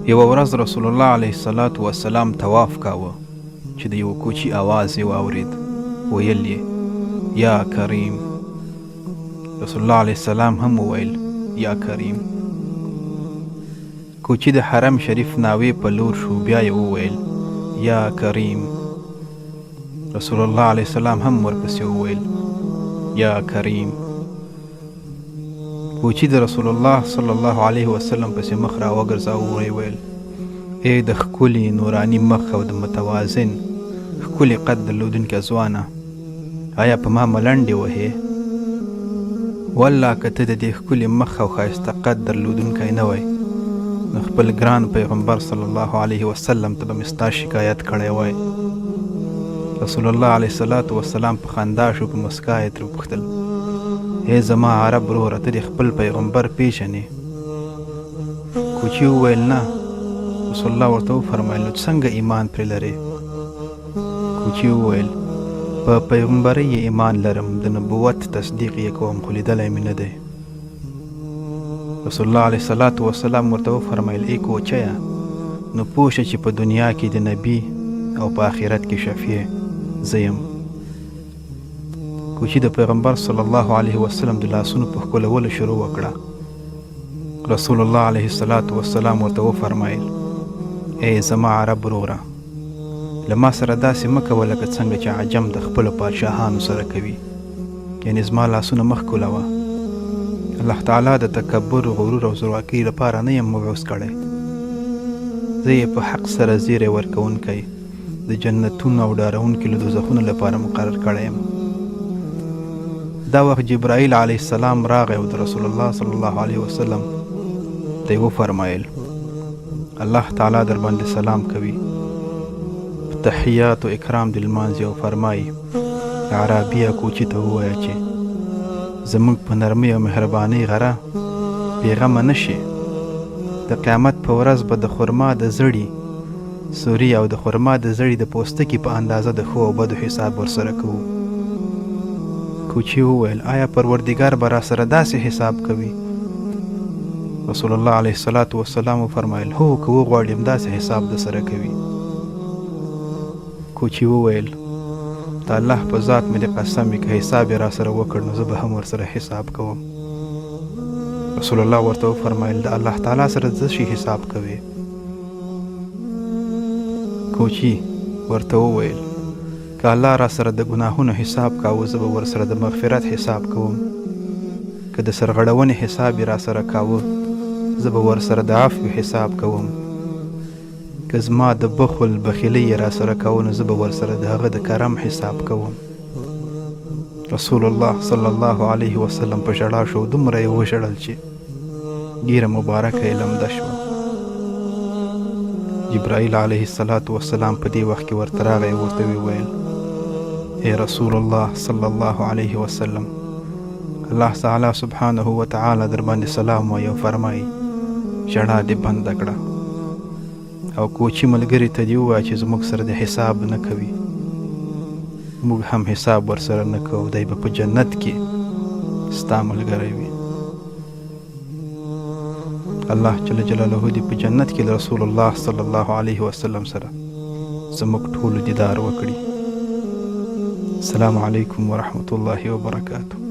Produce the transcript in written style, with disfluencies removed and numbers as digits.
یوه ورځ رسول الله علیه الصلاة والسلام طواف کاوه چې د یوه کوچي آواز یې واورېد. ویل یې یا کریم. رسول الله علیه السلام هم وویل یا کریم. کوچي د حرم شریف ناوې په لور شو. بیا یې وویل یا کریم. رسول الله علیه السلام هم ورپسې وویل یا کریم. کوچي د رسول الله صلی الله علیه وسلم پسې مخ را وګرځاوه. ویې ویل ای د ښکلي نوراني مخ او د متوازن ښکلي قد درلودونکې ځوانه، آیا په ما ملنډې وهې؟ والله که ته د دې ښکلي مخ او ښایسته قد درلودونکی نه وی نو خپل ګران پیغمبر صلی الله علیه وسلم ته به مې ستا شکایت کړی وای. رسول الله علیه الصلاة والسلام په خندا شو. په مسکا یې ترې وپوښتل ای زما عرب وروره، ته د خپل پیغمبر پیژنې؟ کوچي وویل نه. رسول الله ورته وفرمیل نو څنګه ایمان پرې لرې؟ کوچي وویل په پیغمبرۍ یې ایمان لرم، د نبوت تصدیق یې کوم، خو لیدلی مې نه دی. رسول الله علیه الصلاة والسلام ورته وفرمیل ای کوچیه، نو پوه شه چې په دنیا کې د نبي او په آخرت کې شفیع زه یم. کوچي د پیغمبر صلی الله علیه وسلم د لاسونو په ښکلولو شروع وکړه. رسول الله علیه الصلاة والسلام ورته وفرمیل ای زما عرب وروره، له ما سره داسې مه کوه لکه څنګه چې عجم د خپلو پادشاهانو سره کوي، یعنې زما لاسونه مه ښکلوه. الله تعالی د تکبر، غرور او زورواکۍ لپاره نه یم مبعوث کړی. زه یې په حق سره زیری ورکوونکی، د جنتونو او ډارونکي له دوزخونو لپاره مقرر کړی یم. دا وخت جبرائیل علیه السلام راغی او د رسول الله صلی الله علیه وسلم ته یې وفرمایل الله تعالی در باندې سلام کوي، په تحیات و اکرام دې لمانځي او فرمایي اعرابیه کوچي ته ووایه چې زموږ په نرمۍ او مهربانۍ غره بېغمه نه شي. د قیامت په ورځ به د خرما د زړي سوري او د خرما د زړي د پوستکي په اندازه د ښو او بدو حساب ورسره کوو. کوچي وویل آیا پروردګار به را سره داسې حساب کوي؟ رسول الله علیه الصلاة والسلام وفرمایل هو که وغواړي همداسې حساب د سره کوي. کوچي وویل د الله په ذات مې د قسم وي که حساب یې را سره وکړ نو زه به هم ورسره حساب کوم. رسول الله ورته وفرمایل د الله تعالی سره څه شي حساب کوي؟ کوچي ورته وویل که الله را سره د ګناهونو حساب کاوه زه به ورسره د مغفرت حساب کوم، که د سرغړونې حساب یې را سره کاوه زه به ورسره د عفو حساب کوم، که زما د بخل بخیلۍ یې را سره کاوه نو زه به ورسره د هغه د کرم حساب کوم. رسول الله صلی الله علیه وسلم په ژړا شو. دومره یې وژړل چې ږیره مبارکه یې لمده شوه. جبرائیل علیه الصلاة والسلام په دې وخت کې ورته راغی او ورته وویل ای رسول الله صلی الله علیه وسلم، الله تعالی سبحانه وتعالی در باندې سلام وایي او فرمایي ژړا دې بنده کړه او کوچي ملګري ته دې ووایه چې زموږ سره د حساب نه کوي، موږ هم حساب ورسره نه کوو، دی به په جنت کې ستا ملګری وي. الله جل جلاله دې په جنت کې د رسول الله صلی الله علیه وسلم سره زموږ ټولو دیدار وکړي. السلام علیکم ورحمة الله وبرکاته.